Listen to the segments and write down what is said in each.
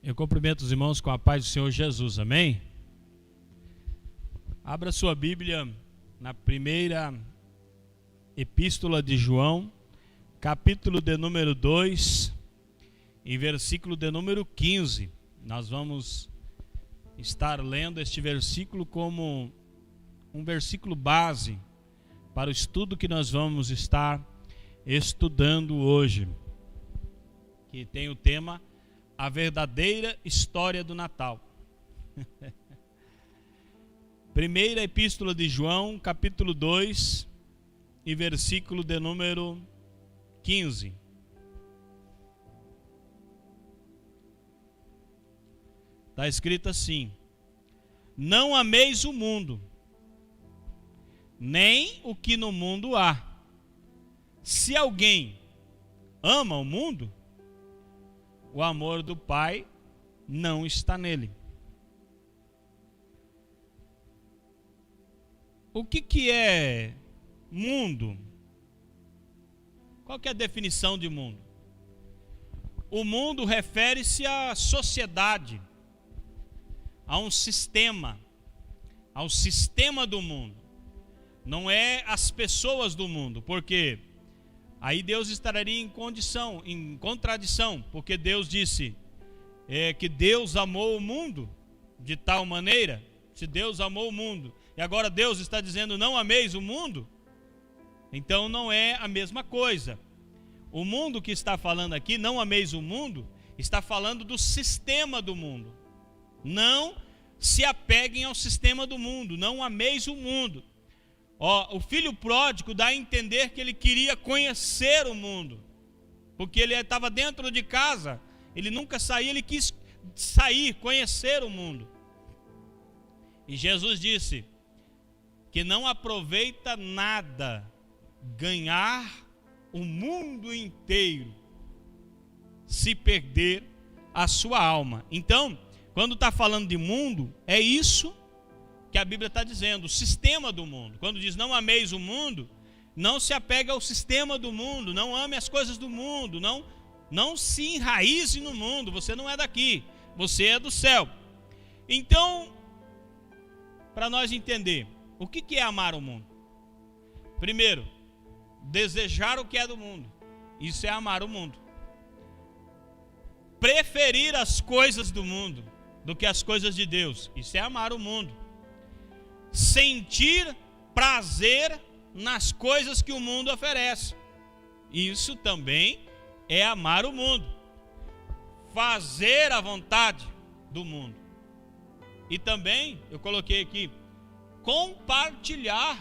Eu cumprimento os irmãos com a paz do Senhor Jesus, amém? Abra sua Bíblia na primeira epístola de João, capítulo de número 2, e versículo de número 15. Nós vamos estar lendo este versículo como um versículo base para o estudo que nós vamos estar estudando hoje, que tem o tema A Verdadeira História do Natal. Primeira Epístola de João, capítulo 2, e versículo de número 15. Está escrito assim: Não ameis o mundo, nem o que no mundo há. Se alguém ama o mundo, o amor do Pai não está nele. O que é mundo? Qual que é a definição de mundo? O mundo refere-se à sociedade, a um sistema, ao sistema do mundo. Não é as pessoas do mundo, porque aí Deus estaria em contradição, porque Deus disse que Deus amou o mundo de tal maneira. Se Deus amou o mundo e agora Deus está dizendo não ameis o mundo, então não é a mesma coisa. O mundo que está falando aqui, não ameis o mundo, está falando do sistema do mundo. Não se apeguem ao sistema do mundo, não ameis o mundo. O filho pródigo dá a entender que ele queria conhecer o mundo, porque ele estava dentro de casa, ele nunca saía, ele quis sair, conhecer o mundo. E Jesus disse que não aproveita nada ganhar o mundo inteiro se perder a sua alma. Então, quando está falando de mundo, é isso que a Bíblia está dizendo, o sistema do mundo. Quando diz não ameis o mundo, não se apega ao sistema do mundo, não ame as coisas do mundo, não se enraize no mundo, você não é daqui, você é do céu. Então, para nós entender, o que é amar o mundo? Primeiro, desejar o que é do mundo, isso é amar o mundo. Preferir as coisas do mundo do que as coisas de Deus, isso é amar o mundo. Sentir prazer nas coisas que o mundo oferece, isso também é amar o mundo. Fazer a vontade do mundo. E também, eu coloquei aqui, compartilhar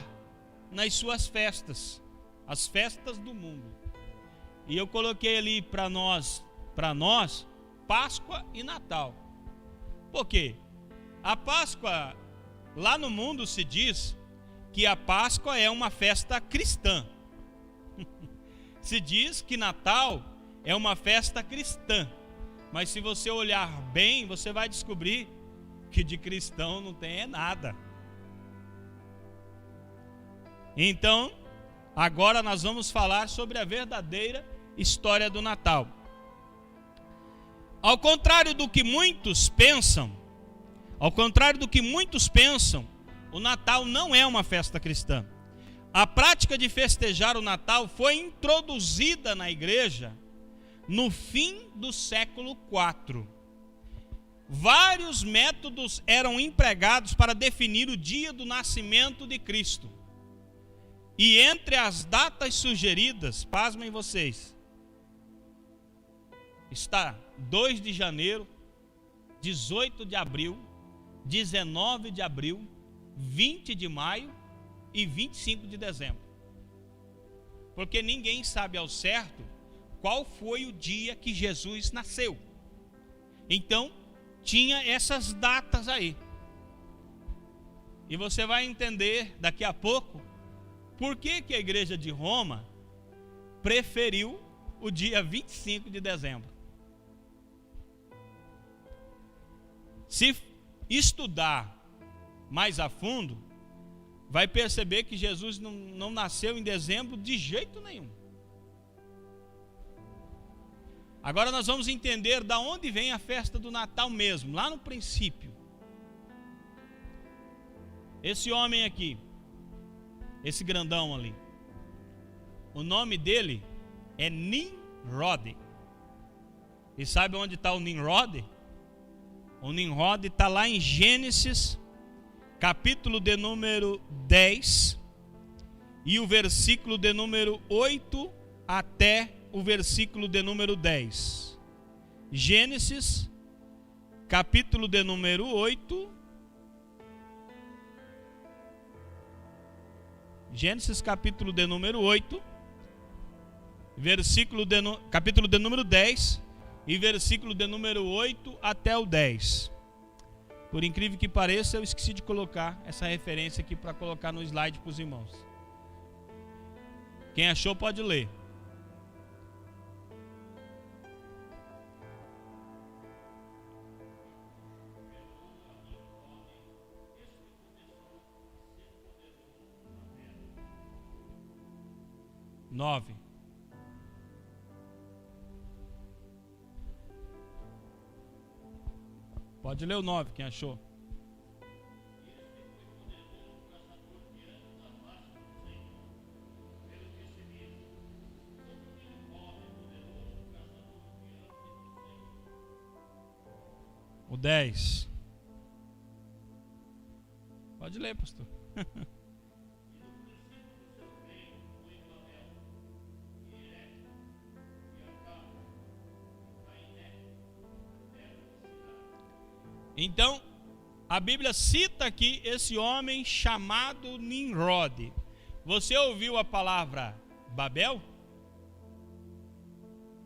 nas suas festas, as festas do mundo. E eu coloquei ali para nós, Páscoa e Natal. Por quê? A Páscoa, lá no mundo se diz que a Páscoa é uma festa cristã. Se diz que Natal é uma festa cristã. Mas se você olhar bem, você vai descobrir que de cristão não tem nada. Então, agora nós vamos falar sobre a verdadeira história do Natal. Ao contrário do que muitos pensam, o Natal não é uma festa cristã. A prática de festejar o Natal foi introduzida na igreja no fim do século IV. Vários métodos eram empregados para definir o dia do nascimento de Cristo. E entre as datas sugeridas, pasmem vocês, está 2 de janeiro, 18 de abril, 19 de abril, 20 de maio e 25 de dezembro. Porque ninguém sabe ao certo qual foi o dia que Jesus nasceu. Então, tinha essas datas aí. E você vai entender daqui a pouco por que a igreja de Roma preferiu o dia 25 de dezembro. Se estudar mais a fundo, vai perceber que Jesus não nasceu em dezembro de jeito nenhum. Agora nós vamos entender da onde vem a festa do Natal mesmo, lá no princípio. Esse homem aqui, esse grandão ali, o nome dele é Nimrod. E sabe onde está o Nimrod? O Nimrod está lá em Gênesis, capítulo de número 10, e o versículo de número 8 até o versículo de número 10. Gênesis, capítulo de número 8. Gênesis, capítulo de número 8, capítulo de número 10 e versículo de número 8 até o 10. Por incrível que pareça, eu esqueci de colocar essa referência aqui para colocar no slide para os irmãos. Quem achou pode ler. Nove. Pode ler o 9, quem achou? O 10. Pode ler, pastor. Então, a Bíblia cita aqui esse homem chamado Nimrod. Você ouviu a palavra Babel?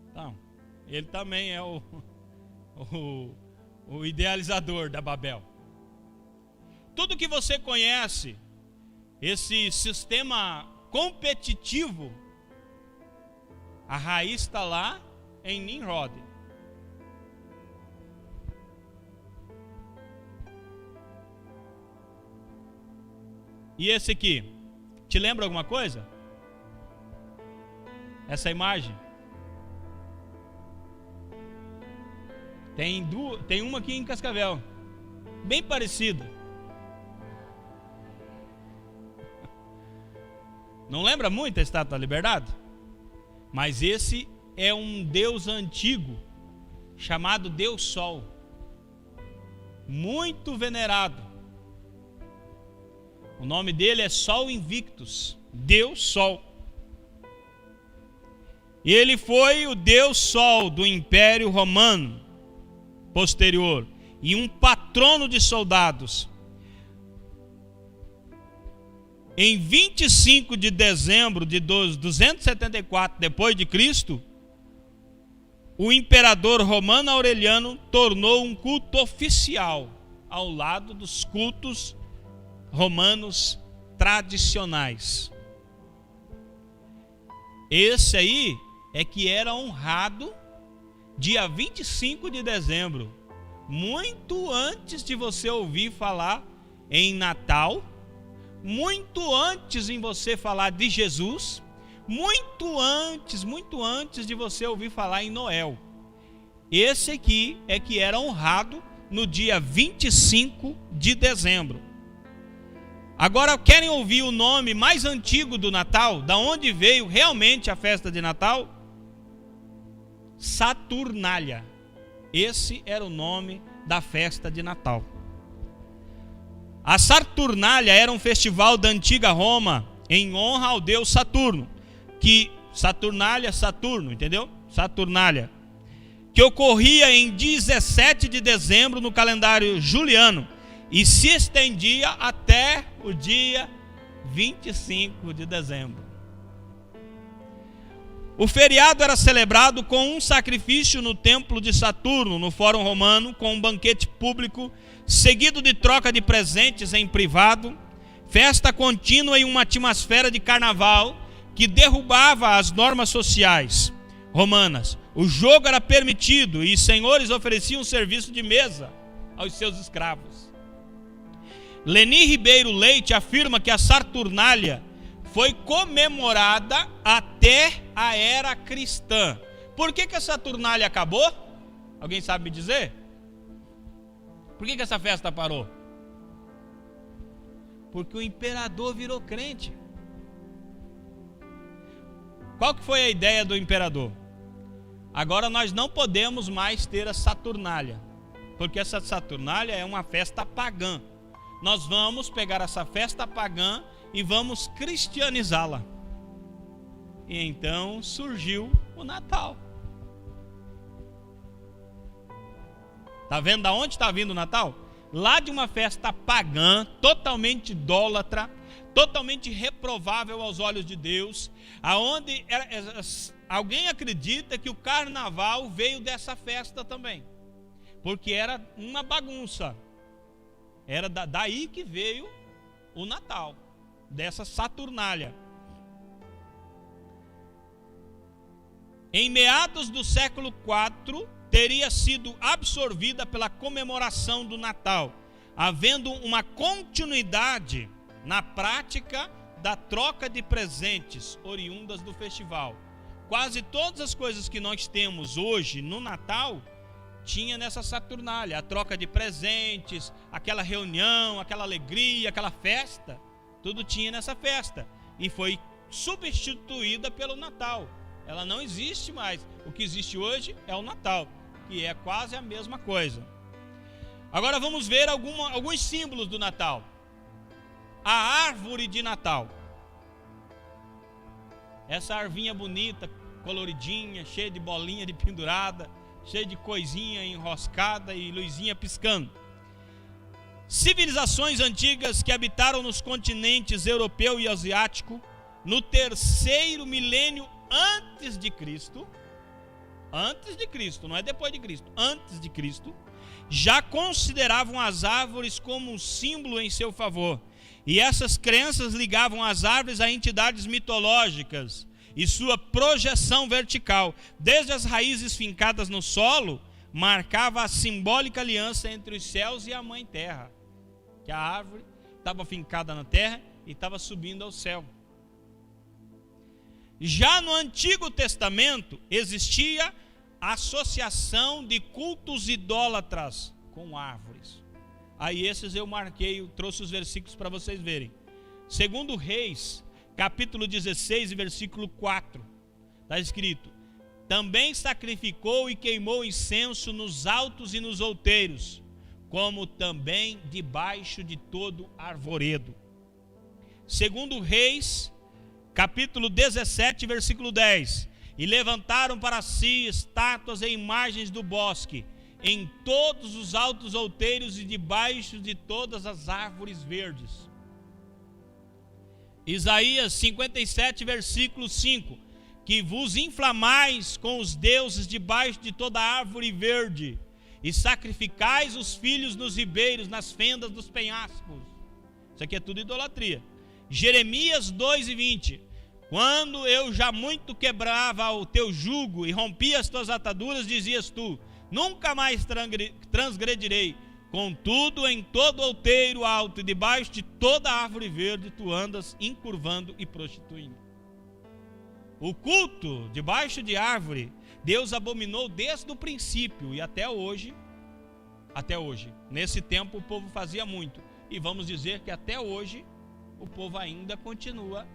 Então, ele também é o idealizador da Babel. Tudo que você conhece, esse sistema competitivo, a raiz está lá em Nimrod. E esse aqui, te lembra alguma coisa? Essa imagem? Tem uma aqui em Cascavel, bem parecida. Não lembra muito a Estátua da Liberdade? Mas esse é um deus antigo, chamado Deus Sol, muito venerado. O nome dele é Sol Invictus, Deus Sol. E ele foi o Deus Sol do Império Romano posterior e um patrono de soldados. Em 25 de dezembro de 274 depois de Cristo, o imperador romano Aureliano tornou um culto oficial ao lado dos cultos romanos tradicionais. Esse aí é que era honrado dia 25 de dezembro, muito antes de você ouvir falar em Natal, muito antes em você falar de Jesus, muito antes de você ouvir falar em Noel. Esse aqui é que era honrado no dia 25 de dezembro. Agora, querem ouvir o nome mais antigo do Natal? Da onde veio realmente a festa de Natal? Saturnália. Esse era o nome da festa de Natal. A Saturnália era um festival da antiga Roma em honra ao deus Saturno, que Saturnália, Saturno, entendeu? Saturnália, que ocorria em 17 de dezembro no calendário juliano e se estendia até o dia 25 de dezembro. O feriado era celebrado com um sacrifício no templo de Saturno, no Fórum Romano, com um banquete público, seguido de troca de presentes em privado, festa contínua e uma atmosfera de carnaval que derrubava as normas sociais romanas. O jogo era permitido e os senhores ofereciam serviço de mesa aos seus escravos. Leni Ribeiro Leite afirma que a Saturnália foi comemorada até a era cristã, Por que a Saturnália acabou? Alguém sabe me dizer? Por que essa festa parou? Porque o imperador virou crente. Qual que foi a ideia do imperador? Agora nós não podemos mais ter a Saturnália, porque essa Saturnália é uma festa pagã. Nós vamos pegar essa festa pagã e vamos cristianizá-la. E então surgiu o Natal. Está vendo de onde está vindo o Natal? Lá de uma festa pagã, totalmente idólatra, totalmente reprovável aos olhos de Deus, aonde alguém acredita que o carnaval veio dessa festa também, porque era uma bagunça. Era daí que veio o Natal, dessa Saturnália. Em meados do século IV, teria sido absorvida pela comemoração do Natal, havendo uma continuidade na prática da troca de presentes oriundas do festival. Quase todas as coisas que nós temos hoje no Natal tinha nessa Saturnália, a troca de presentes, aquela reunião, aquela alegria, aquela festa, tudo tinha nessa festa e foi substituída pelo Natal. Ela não existe mais. O que existe hoje é o Natal, que é quase a mesma coisa. Agora vamos ver alguns símbolos do Natal. A árvore de Natal. Essa arvinha bonita, coloridinha, cheia de bolinha de pendurada, cheia de coisinha enroscada e luzinha piscando. Civilizações antigas que habitaram nos continentes europeu e asiático no terceiro milênio antes de Cristo, não é depois de Cristo, antes de Cristo, já consideravam as árvores como um símbolo em seu favor. E essas crenças ligavam as árvores a entidades mitológicas e sua projeção vertical, desde as raízes fincadas no solo, marcava a simbólica aliança entre os céus e a mãe terra, que a árvore estava fincada na terra e estava subindo ao céu. Já no Antigo Testamento existia associação de cultos idólatras com árvores. Aí esses eu marquei, trouxe os versículos para vocês verem. Segundo Reis, capítulo 16 e versículo 4, está escrito: também sacrificou e queimou incenso nos altos e nos outeiros, como também debaixo de todo arvoredo. Segundo Reis, capítulo 17, versículo 10, e levantaram para si estátuas e imagens do bosque, em todos os altos outeiros e debaixo de todas as árvores verdes. Isaías 57, versículo 5, que vos inflamais com os deuses debaixo de toda árvore verde, e sacrificais os filhos nos ribeiros, nas fendas dos penhascos. Isso aqui é tudo idolatria. Jeremias 2:20, quando eu já muito quebrava o teu jugo e rompia as tuas ataduras, dizias tu: nunca mais transgredirei. Contudo, em todo outeiro alto e debaixo de toda árvore verde, tu andas encurvando e prostituindo. O culto debaixo de árvore, Deus abominou desde o princípio e até hoje. Nesse tempo o povo fazia muito. E vamos dizer que até hoje o povo ainda continua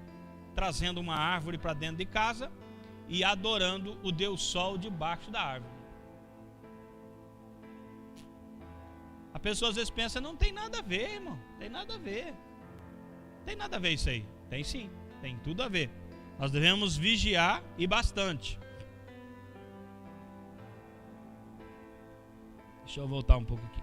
trazendo uma árvore para dentro de casa e adorando o Deus Sol debaixo da árvore. A pessoa às vezes pensa: não tem nada a ver, irmão, tem nada a ver. Tem nada a ver isso aí. Tem sim, tem tudo a ver. Nós devemos vigiar e bastante. Deixa eu voltar um pouco aqui.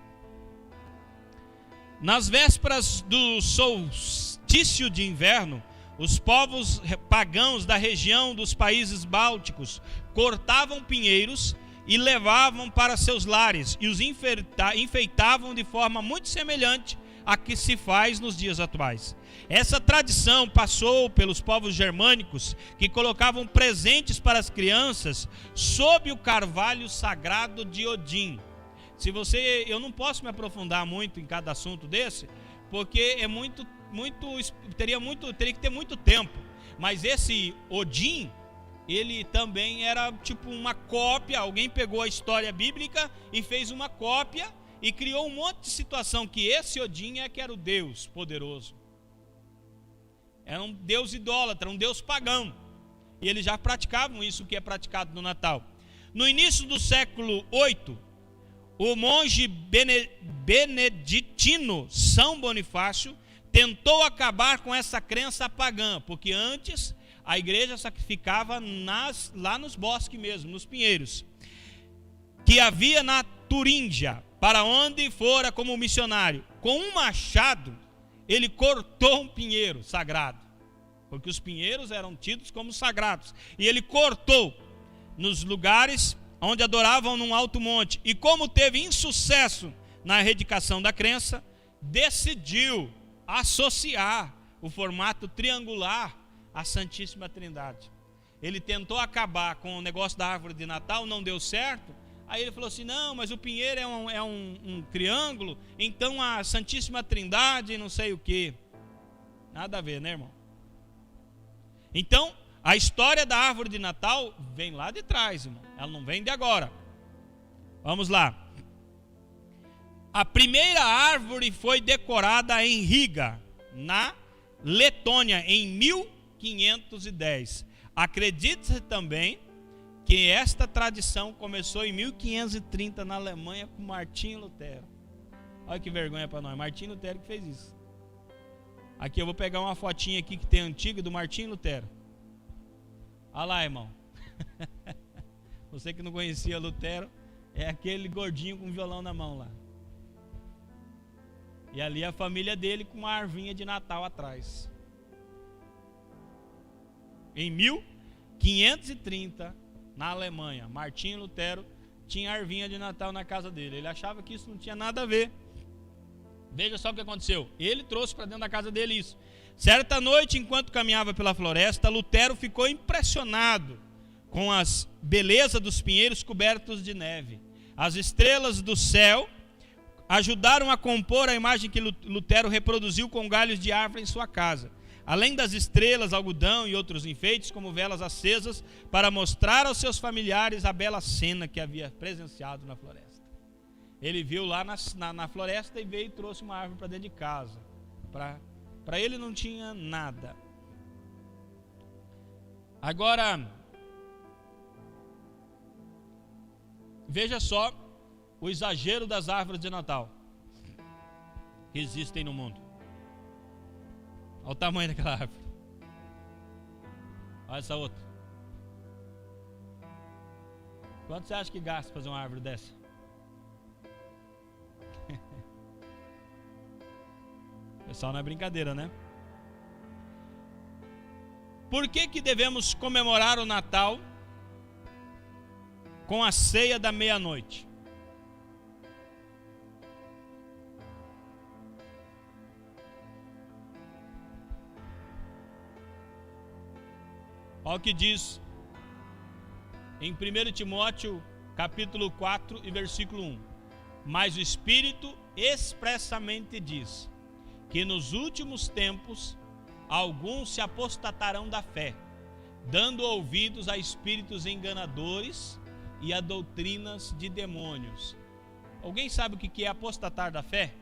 Nas vésperas do solstício de inverno, os povos pagãos da região dos países bálticos cortavam pinheiros e levavam para seus lares e os enfeitavam de forma muito semelhante à que se faz nos dias atuais. Essa tradição passou pelos povos germânicos, que colocavam presentes para as crianças sob o carvalho sagrado de Odin. Eu não posso me aprofundar muito em cada assunto desse, porque teria que ter muito tempo. Mas esse Odin ele também era tipo uma cópia. Alguém pegou a história bíblica e fez uma cópia e criou um monte de situação que esse Odin é que era o Deus poderoso. Era um Deus idólatra, um Deus pagão. E eles já praticavam isso que é praticado no Natal. No início do século VIII, o monge beneditino São Bonifácio tentou acabar com essa crença pagã, porque antes a igreja sacrificava lá nos bosques mesmo, nos pinheiros, que havia na Turíngia, para onde fora como missionário. Com um machado, ele cortou um pinheiro sagrado, porque os pinheiros eram tidos como sagrados, e ele cortou nos lugares onde adoravam num alto monte, e como teve insucesso na erradicação da crença, decidiu associar o formato triangular à Santíssima Trindade. Ele tentou acabar com o negócio da árvore de Natal, não deu certo. Aí ele falou assim: não, mas o pinheiro é um triângulo, então a Santíssima Trindade não sei o que. Nada a ver, né, irmão? Então, a história da árvore de Natal vem lá de trás, irmão. Ela não vem de agora. Vamos lá. A primeira árvore foi decorada em Riga, na Letônia, em 1510. Acredita-se também que esta tradição começou em 1530 na Alemanha com Martinho Lutero. Olha que vergonha para nós. Martinho Lutero que fez isso. Aqui eu vou pegar uma fotinha aqui que tem antiga do Martinho Lutero. Olha lá, irmão. Você que não conhecia Lutero, é aquele gordinho com violão na mão lá. E ali a família dele com uma arvinha de Natal atrás. Em 1530, na Alemanha, Martinho Lutero tinha arvinha de Natal na casa dele. Ele achava que isso não tinha nada a ver. Veja só o que aconteceu. Ele trouxe para dentro da casa dele isso. Certa noite, enquanto caminhava pela floresta, Lutero ficou impressionado com as belezas dos pinheiros cobertos de neve. As estrelas do céu ajudaram a compor a imagem que Lutero reproduziu com galhos de árvore em sua casa. Além das estrelas, algodão e outros enfeites, como velas acesas, para mostrar aos seus familiares a bela cena que havia presenciado na floresta. Ele viu lá na floresta e veio e trouxe uma árvore para dentro de casa. Para ele não tinha nada. Agora, veja só o exagero das árvores de Natal que existem no mundo. Olha o tamanho daquela árvore. Olha essa outra. Quanto você acha que gasta para fazer uma árvore dessa? Pessoal, não é brincadeira, né? Por que devemos comemorar o Natal com a ceia da meia-noite? Olha o que diz em 1 Timóteo capítulo 4 e versículo 1. Mas o Espírito expressamente diz que nos últimos tempos alguns se apostatarão da fé, dando ouvidos a espíritos enganadores e a doutrinas de demônios. Alguém sabe o que é apostatar da fé?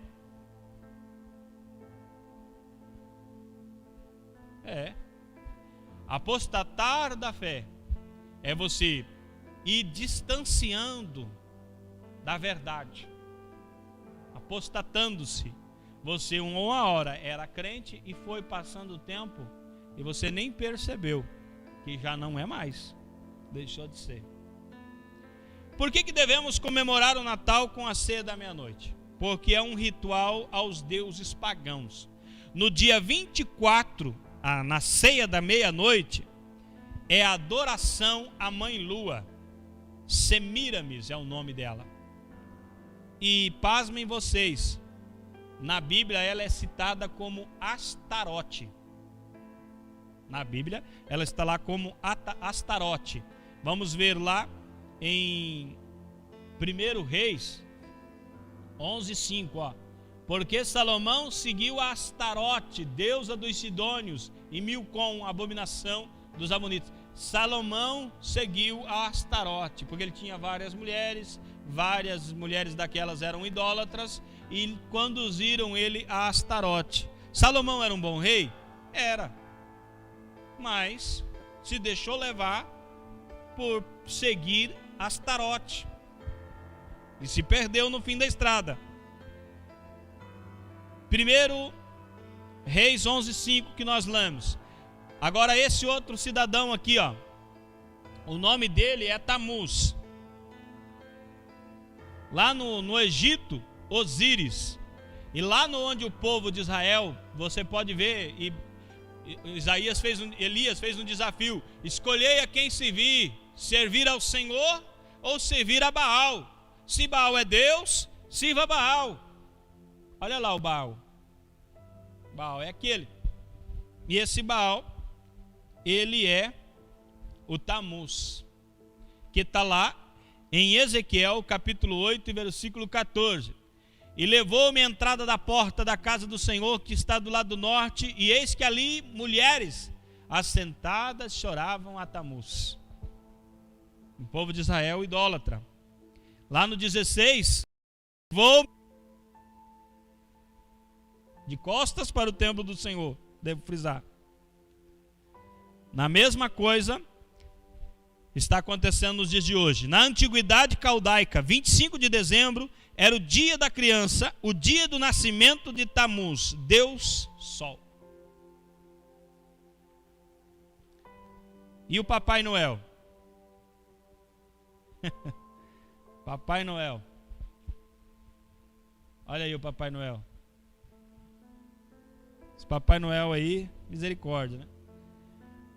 Apostatar da fé é você ir distanciando da verdade, apostatando-se. Você uma hora era crente e foi passando o tempo e você nem percebeu que já não é mais, deixou de ser. Por que devemos comemorar o Natal com a ceia da meia-noite? Porque é um ritual aos deuses pagãos. No dia 24, na ceia da meia-noite, é a adoração à Mãe Lua. Semíramis é o nome dela. E pasmem vocês, na Bíblia ela é citada como Astarote. Na Bíblia ela está lá como Astarote. Vamos ver lá em 1 Reis 11:5, ó. Porque Salomão seguiu a Astarote, deusa dos Sidônios, e Milcom, abominação dos amonitas. Salomão seguiu a Astarote, porque ele tinha várias mulheres daquelas eram idólatras e conduziram ele a Astarote. Salomão era um bom rei? Era, mas se deixou levar por seguir Astarote e se perdeu no fim da estrada. 1 Reis 11:5 que nós lemos. Agora esse outro cidadão aqui, ó, o nome dele é Tamuz. Lá no Egito, Osíris. E lá onde o povo de Israel, você pode ver, Elias fez um desafio: escolhei a quem servir ao Senhor ou servir a Baal. Se Baal é Deus, sirva Baal. Olha lá o Baal. Baal é aquele. E esse Baal, ele é o Tamuz, que está lá em Ezequiel capítulo 8, versículo 14. E levou-me à entrada da porta da casa do Senhor, que está do lado norte, e eis que ali mulheres assentadas choravam a Tamuz. O povo de Israel idólatra. Lá no 16, vou de costas para o templo do Senhor, devo frisar. Na mesma coisa está acontecendo nos dias de hoje. Na antiguidade caldaica, 25 de dezembro era o dia da criança, o dia do nascimento de Tamuz, Deus Sol. E o Papai Noel? Papai Noel. Olha aí o Papai Noel. Esse Papai Noel aí, misericórdia, né?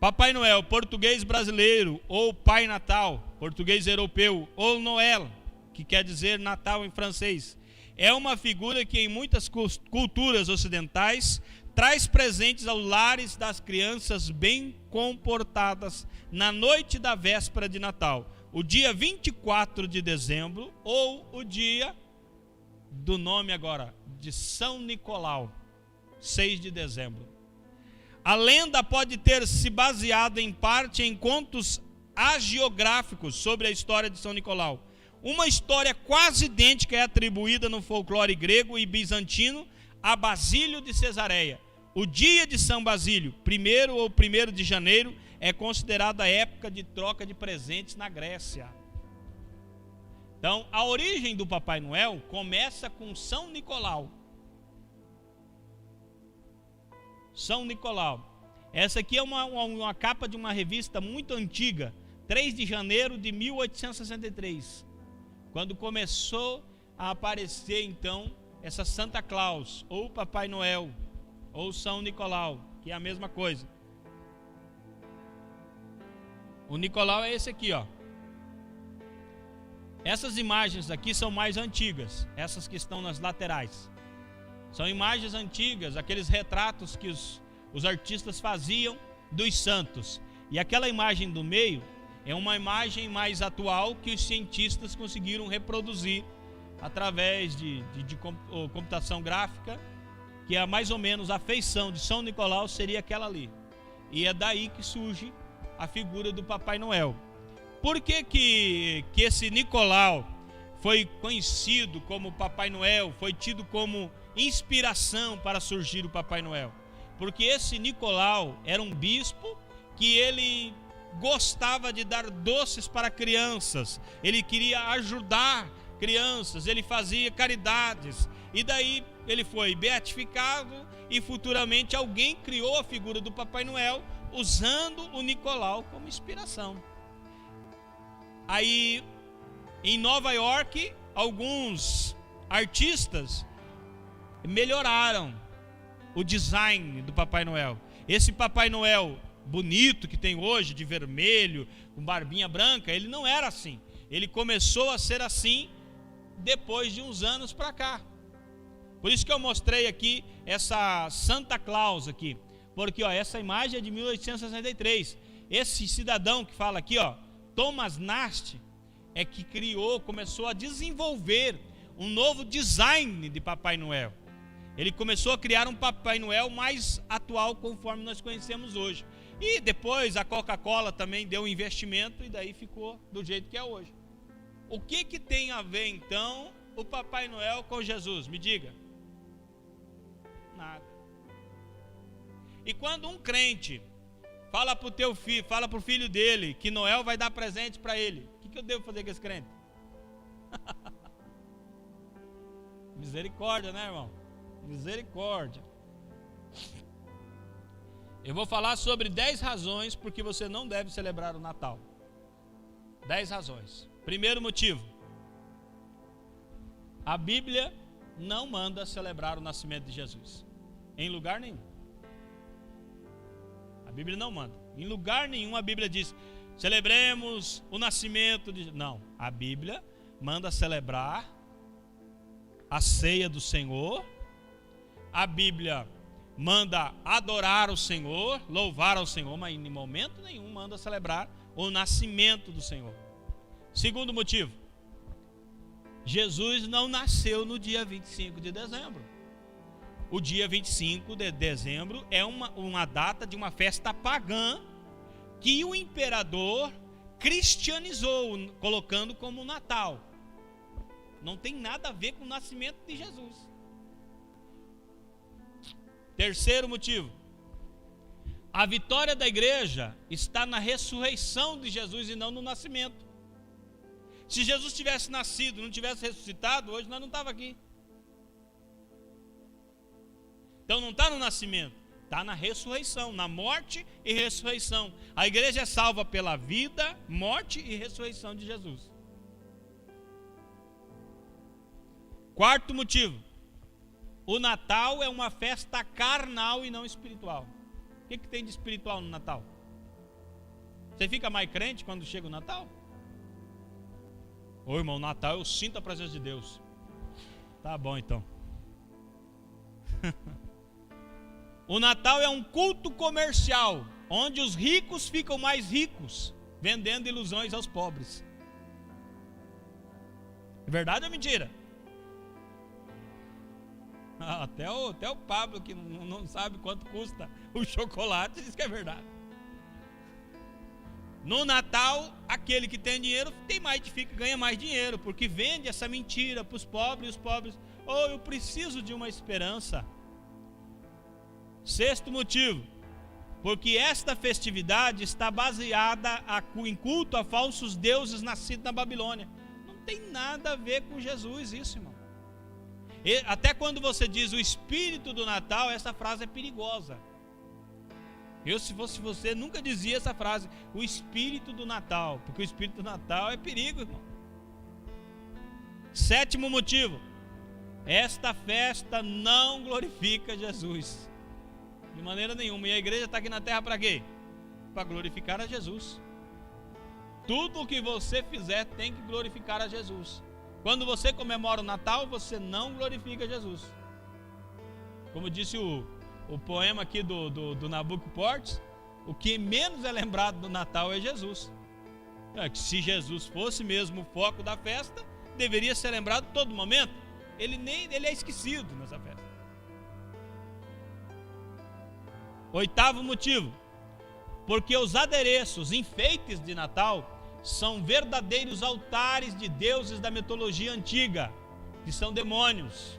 Papai Noel, português brasileiro, ou Pai Natal, português europeu, ou Noël, que quer dizer Natal em francês, é uma figura que em muitas culturas ocidentais traz presentes aos lares das crianças bem comportadas na noite da véspera de Natal, o dia 24 de dezembro, ou o dia do nome agora, de São Nicolau, 6 de dezembro. A lenda pode ter se baseado em parte em contos hagiográficos sobre a história de São Nicolau. Uma história quase idêntica é atribuída no folclore grego e bizantino a Basílio de Cesareia. O dia de São Basílio, 1º ou 1º de janeiro, é considerada a época de troca de presentes na Grécia. Então, a origem do Papai Noel começa com São Nicolau. São Nicolau. Essa aqui é uma capa de uma revista muito antiga, 3 de janeiro de 1863, quando começou a aparecer então essa Santa Claus, ou Papai Noel, ou São Nicolau, que é a mesma coisa. O Nicolau é esse aqui, ó. Essas imagens aqui são mais antigas, essas que estão nas laterais. São imagens antigas, aqueles retratos que os artistas faziam dos santos. E aquela imagem do meio é uma imagem mais atual que os cientistas conseguiram reproduzir através de computação gráfica, que é mais ou menos a feição de São Nicolau seria aquela ali. E é daí que surge a figura do Papai Noel. Por que esse Nicolau foi conhecido como Papai Noel, foi tido como inspiração para surgir o Papai Noel? Porque esse Nicolau era um bispo que ele gostava de dar doces para crianças, ele queria ajudar crianças, ele fazia caridades, e daí ele foi beatificado e futuramente alguém criou a figura do Papai Noel usando o Nicolau como inspiração. Aí em Nova York, alguns artistas melhoraram o design do Papai Noel. Esse Papai Noel bonito que tem hoje, de vermelho, com barbinha branca, ele não era assim. Ele começou a ser assim depois de uns anos para cá. Por isso que eu mostrei aqui essa Santa Claus aqui, porque ó, essa imagem é de 1863. Esse cidadão que fala aqui, ó, Thomas Nast, é que começou a desenvolver um novo design de Papai Noel. Ele começou a criar um Papai Noel mais atual, conforme nós conhecemos hoje. E depois a Coca-Cola também deu um investimento e daí ficou do jeito que é hoje. O que tem a ver então o Papai Noel com Jesus? Me diga. Nada. E quando um crente fala para o teu filho, fala para o filho dele que Noel vai dar presente para ele, o que eu devo fazer com esse crente? Misericórdia, né, irmão? Misericórdia. Eu vou falar sobre 10 razões porque você não deve celebrar o Natal. 10 razões. Primeiro motivo: a Bíblia não manda celebrar o nascimento de Jesus em lugar nenhum. A Bíblia não manda. Em lugar nenhum a Bíblia diz: celebremos o nascimento de... Não, a Bíblia manda celebrar a ceia do Senhor. A Bíblia manda adorar o Senhor, louvar ao Senhor, mas em momento nenhum manda celebrar o nascimento do Senhor. Segundo motivo: Jesus não nasceu no dia 25 de dezembro. O dia 25 de dezembro é uma data de uma festa pagã que o imperador cristianizou, colocando como Natal. Não tem nada a ver com o nascimento de Jesus. Terceiro motivo: a vitória da igreja está na ressurreição de Jesus e não no nascimento. Se Jesus tivesse nascido, não tivesse ressuscitado, hoje nós não estávamos aqui. Então não está no nascimento, está na ressurreição, na morte e ressurreição. A igreja é salva pela vida, morte e ressurreição de Jesus. Quarto motivo: o Natal é uma festa carnal e não espiritual. O que tem de espiritual no Natal? Você fica mais crente quando chega o Natal? Ô irmão, o Natal eu sinto a presença de Deus. Tá bom então. O Natal é um culto comercial, onde os ricos ficam mais ricos, vendendo ilusões aos pobres. É verdade ou mentira? Até o Pablo, que não sabe quanto custa o chocolate, diz que é verdade. No Natal, aquele que tem dinheiro ganha mais dinheiro, porque vende essa mentira para os pobres, e os pobres, eu preciso de uma esperança. Sexto motivo: porque esta festividade está baseada em culto a falsos deuses nascidos na Babilônia. Não tem nada a ver com Jesus isso, irmão. Até quando você diz o espírito do Natal, essa frase é perigosa. Eu, se fosse você, nunca dizia essa frase, o espírito do Natal, porque o espírito do Natal é perigo, irmão. Sétimo motivo: esta festa não glorifica Jesus de maneira nenhuma. E a igreja está aqui na terra para quê? Para glorificar a Jesus. Tudo o que você fizer tem que glorificar a Jesus. Quando você comemora o Natal, você não glorifica Jesus. Como disse o poema aqui do Nabucco Portes, o que menos é lembrado do Natal é Jesus. Que se Jesus fosse mesmo o foco da festa, deveria ser lembrado a todo momento. Ele é esquecido nessa festa. Oitavo motivo: porque os adereços, enfeites de Natal, são verdadeiros altares de deuses da mitologia antiga, que são demônios.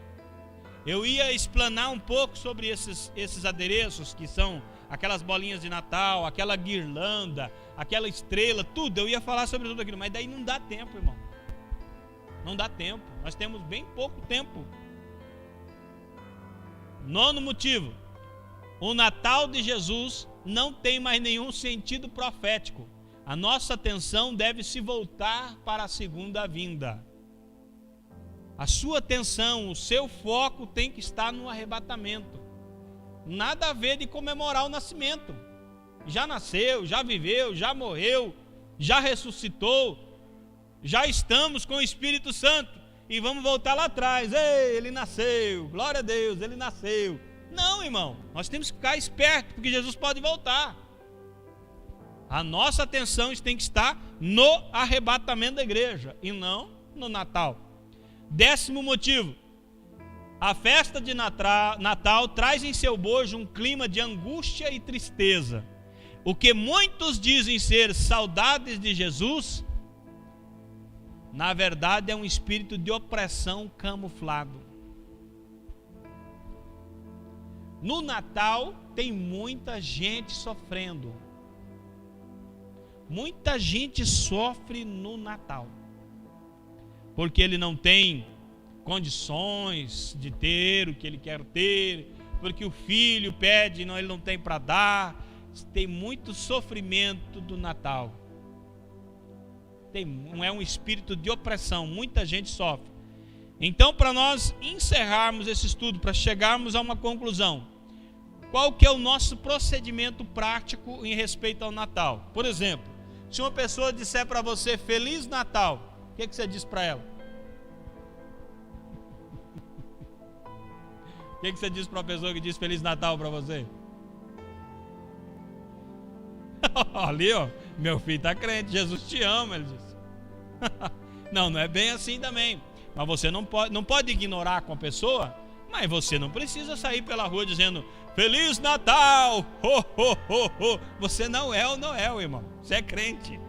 Eu ia explanar um pouco sobre esses adereços, que são aquelas bolinhas de Natal, aquela guirlanda, aquela estrela, tudo. Eu ia falar sobre tudo aquilo, mas daí não dá tempo, irmão. Não dá tempo. Nós temos bem pouco tempo. Nono motivo: o Natal de Jesus não tem mais nenhum sentido profético. A nossa atenção deve se voltar para a segunda vinda. A sua atenção, o seu foco tem que estar no arrebatamento. Nada a ver de comemorar o nascimento. Já nasceu, já viveu, já morreu, já ressuscitou, já estamos com o Espírito Santo e vamos voltar lá atrás. Ei, ele nasceu, glória a Deus, ele nasceu. Não, irmão, nós temos que ficar espertos, porque Jesus pode voltar. A nossa atenção tem que estar no arrebatamento da igreja e não no Natal. Décimo motivo: a festa de Natal traz em seu bojo um clima de angústia e tristeza. o que muitos dizem ser saudades de Jesus, na verdade é um espírito de opressão camuflado. No Natal tem muita gente sofrendo. Muita gente sofre no Natal, porque ele não tem condições de ter o que ele quer ter, porque o filho pede e ele não tem para dar. Tem muito sofrimento do Natal. É um espírito de opressão, muita gente sofre. Então, para nós encerrarmos esse estudo, para chegarmos a uma conclusão, qual que é o nosso procedimento prático em respeito ao Natal? Por exemplo, se uma pessoa disser para você Feliz Natal, o que você diz para ela? O que você diz para uma pessoa que diz Feliz Natal para você? Ali, ó, meu filho está crente, Jesus te ama, ele diz. Não é bem assim também. Mas você não pode ignorar com a pessoa, mas você não precisa sair pela rua dizendo Feliz Natal! Ho, ho, ho, ho. Você não é o Noel, irmão. Você é crente.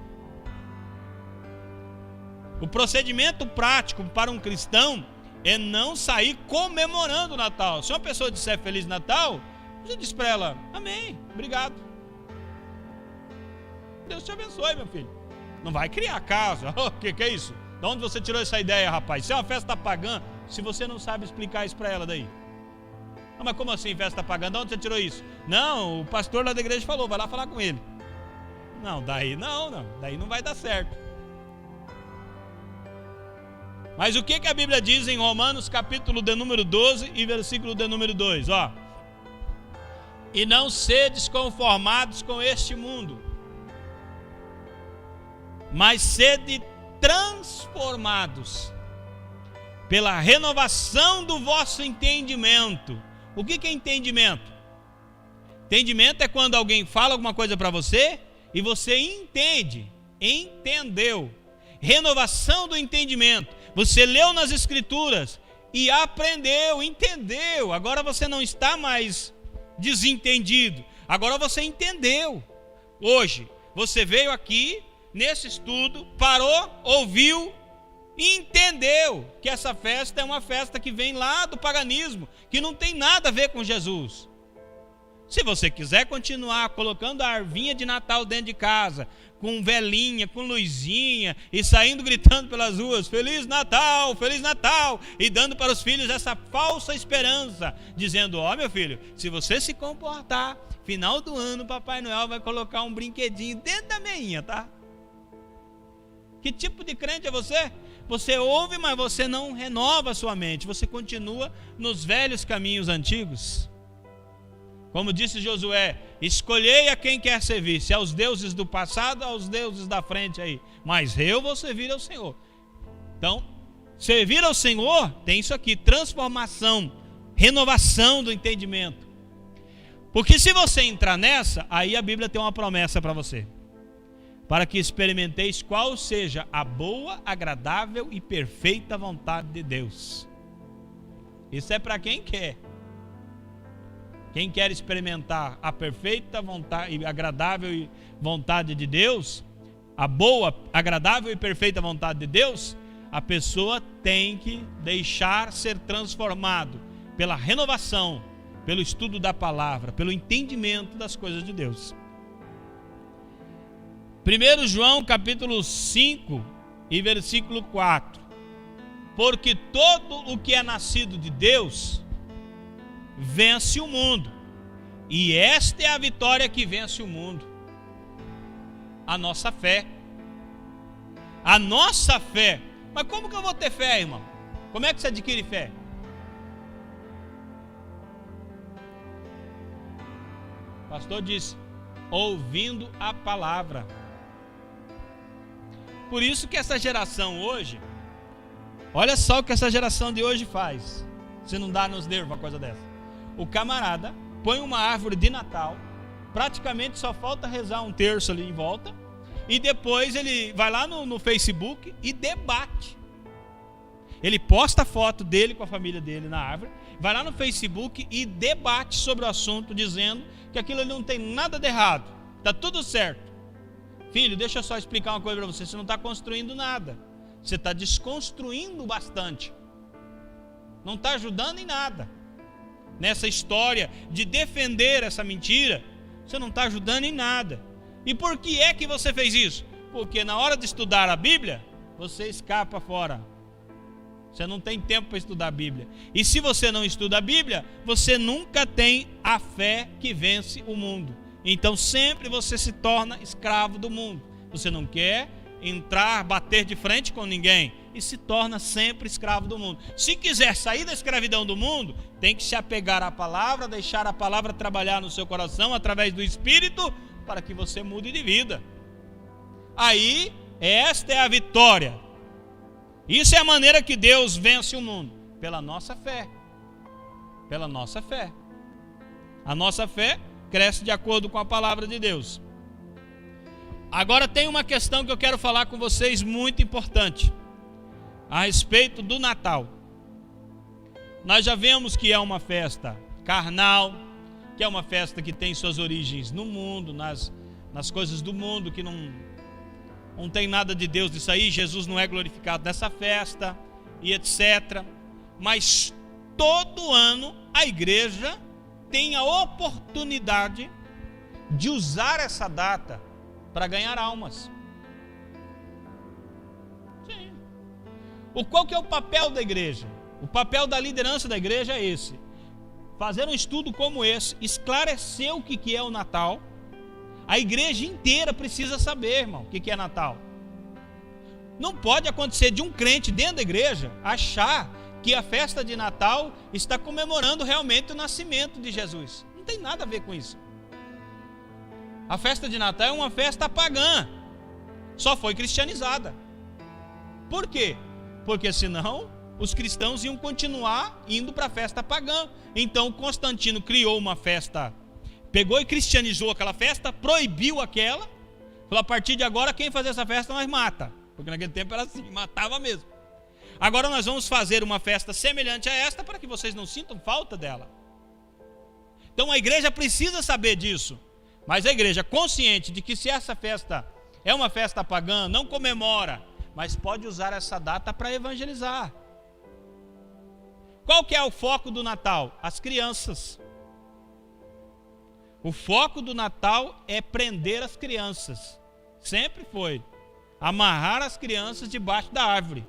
O procedimento prático para um cristão é não sair comemorando o Natal. Se uma pessoa disser Feliz Natal, você diz para ela, amém, obrigado. Deus te abençoe, meu filho. Não vai criar caso. O que é isso? De onde você tirou essa ideia, rapaz? Isso é uma festa pagã. Se você não sabe explicar isso para ela daí. Ah, mas como assim festa pagã? De onde você tirou isso? Não, o pastor lá da igreja falou, vai lá falar com ele. Não, daí não vai dar certo. Mas o que a Bíblia diz em Romanos capítulo de número 12 e versículo de número 2? Ó. E não sedes conformados com este mundo, mas sede transformados pela renovação do vosso entendimento. O que é entendimento? Entendimento é quando alguém fala alguma coisa para você e você entende, entendeu. Renovação do entendimento. Você leu nas Escrituras e aprendeu, entendeu. Agora você não está mais desentendido. Agora você entendeu. Hoje, você veio aqui nesse estudo, parou, ouviu e entendeu que essa festa é uma festa que vem lá do paganismo, que não tem nada a ver com Jesus. Se você quiser continuar colocando a arvinha de Natal dentro de casa, com velinha, com luzinha, e saindo gritando pelas ruas, Feliz Natal, e dando para os filhos essa falsa esperança, dizendo, ó meu filho, se você se comportar, final do ano, Papai Noel vai colocar um brinquedinho dentro da meinha, tá? Que tipo de crente é você? Você ouve, mas você não renova a sua mente. Você continua nos velhos caminhos antigos. Como disse Josué, escolhei a quem quer servir, se aos deuses do passado, aos deuses da frente aí. Mas eu vou servir ao Senhor. Então, servir ao Senhor tem isso aqui, transformação, renovação do entendimento. Porque se você entrar nessa, aí a Bíblia tem uma promessa para você. Para que experimenteis qual seja a boa, agradável e perfeita vontade de Deus. Isso é para quem quer. Quem quer experimentar a perfeita vontade e agradável vontade de Deus, a boa, agradável e perfeita vontade de Deus, a pessoa tem que deixar ser transformado pela renovação, pelo estudo da palavra, pelo entendimento das coisas de Deus. 1 João capítulo 5 e versículo 4. Porque todo o que é nascido de Deus vence o mundo. E esta é a vitória que vence o mundo. A nossa fé. A nossa fé. Mas como que eu vou ter fé, irmão? Como é que você adquire fé? O pastor disse, ouvindo a palavra. Por isso que essa geração hoje, olha só o que essa geração de hoje faz. Se não dá nos nervos uma coisa dessa. O camarada põe uma árvore de Natal, praticamente só falta rezar um terço ali em volta, e depois ele vai lá no Facebook e debate. Ele posta a foto dele com a família dele na árvore, vai lá no Facebook e debate sobre o assunto, dizendo que aquilo ali não tem nada de errado, Está tudo certo. Filho, deixa eu só explicar uma coisa para você. Você não está construindo nada. Você está desconstruindo bastante. Não está ajudando em nada. Nessa história de defender essa mentira, você não está ajudando em nada. E por que é que você fez isso? Porque na hora de estudar a Bíblia, você escapa fora. Você não tem tempo para estudar a Bíblia. E se você não estuda a Bíblia, você nunca tem a fé que vence o mundo. Então sempre você se torna escravo do mundo. Você não quer entrar, bater de frente com ninguém e se torna sempre escravo do mundo. Se quiser sair da escravidão do mundo, tem que se apegar à palavra, deixar a palavra trabalhar no seu coração através do Espírito para que você mude de vida. Aí, esta é a vitória. Isso é a maneira que Deus vence o mundo, pela nossa fé. Pela nossa fé. A nossa fé cresce de acordo com a palavra de Deus. Agora tem uma questão que eu quero falar com vocês muito importante, a respeito do Natal. Nós já vemos que é uma festa carnal, que é uma festa que tem suas origens no mundo, nas coisas do mundo, que não tem nada de Deus nisso aí. Jesus não é glorificado nessa festa e etc. Mas todo ano a igreja tem a oportunidade de usar essa data para ganhar almas. Sim. Qual que é o papel da igreja? O papel da liderança da igreja é esse: fazer um estudo como esse, esclarecer o que é o Natal. A igreja inteira precisa saber, irmão, o que é Natal. Não pode acontecer de um crente dentro da igreja achar que a festa de Natal está comemorando realmente o nascimento de Jesus. Não tem nada a ver com isso. A festa de Natal é uma festa pagã, só foi cristianizada. Por quê? Porque senão os cristãos iam continuar indo para a festa pagã. Então Constantino criou uma festa, pegou e cristianizou aquela festa, proibiu aquela, falou: a partir de agora quem fazer essa festa nós mata. Porque naquele tempo era assim, matava mesmo. Agora nós vamos fazer uma festa semelhante a esta para que vocês não sintam falta dela. Então a igreja precisa saber disso. Mas a igreja, consciente de que se essa festa é uma festa pagã, não comemora, mas pode usar essa data para evangelizar. Qual que é o foco do Natal? As crianças. O foco do Natal é prender as crianças. Sempre foi. Amarrar as crianças debaixo da árvore.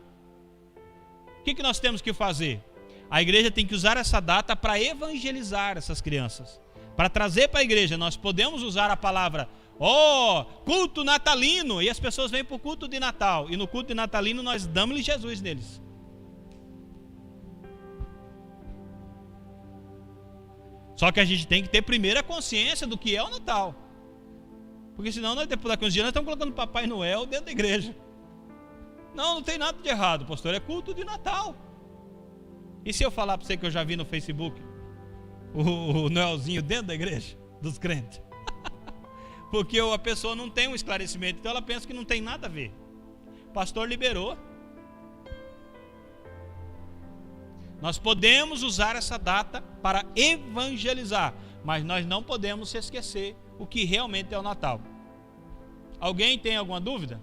O que nós temos que fazer? A igreja tem que usar essa data para evangelizar essas crianças. Para trazer para a igreja. Nós podemos usar a palavra culto natalino, e as pessoas vêm para o culto de Natal, e no culto de natalino nós damos-lhe Jesus neles. Só que a gente tem que ter primeiro a consciência do que é o Natal, porque senão nós, depois daqui uns dias, nós estamos colocando Papai Noel dentro da igreja. Não tem nada de errado, pastor, é culto de Natal. E se eu falar para você que eu já vi no Facebook o Noelzinho dentro da igreja dos crentes? Porque a pessoa não tem um esclarecimento, então ela pensa que não tem nada a ver. O pastor liberou. Nós podemos usar essa data para evangelizar, mas nós não podemos se esquecer o que realmente é o Natal. Alguém tem alguma dúvida?